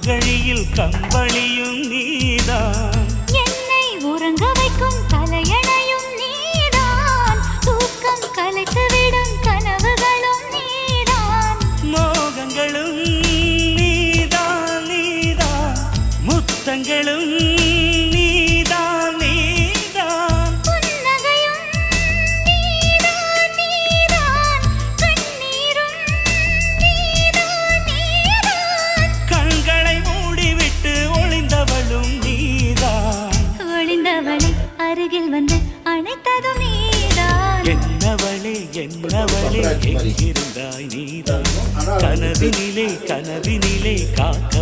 மார்கழியில் கம்பளியும் நீதான், என்னை உறங்க வைக்கும் தலையணையும் நீதான், தூக்கம் கலைத்துவிடும் கனவுகளும் நீதான், மோகங்களும் நீதான் நீதான், முத்தங்களும் நீதான் நீதான், புன்னகையும் நீதான் நீதான், கண்ணீரும் நீதான் நீதான், கண்களை மூடிவிட்டு ஒளிந்தவளும் நீதான், ஒளிந்தவளை அருகில் வந்து அணைத்ததும் நீதான், என்னவளே என்னவளே எங்கிருந்தாய் நீதான், கனவினிலே கனவினிலே காக்க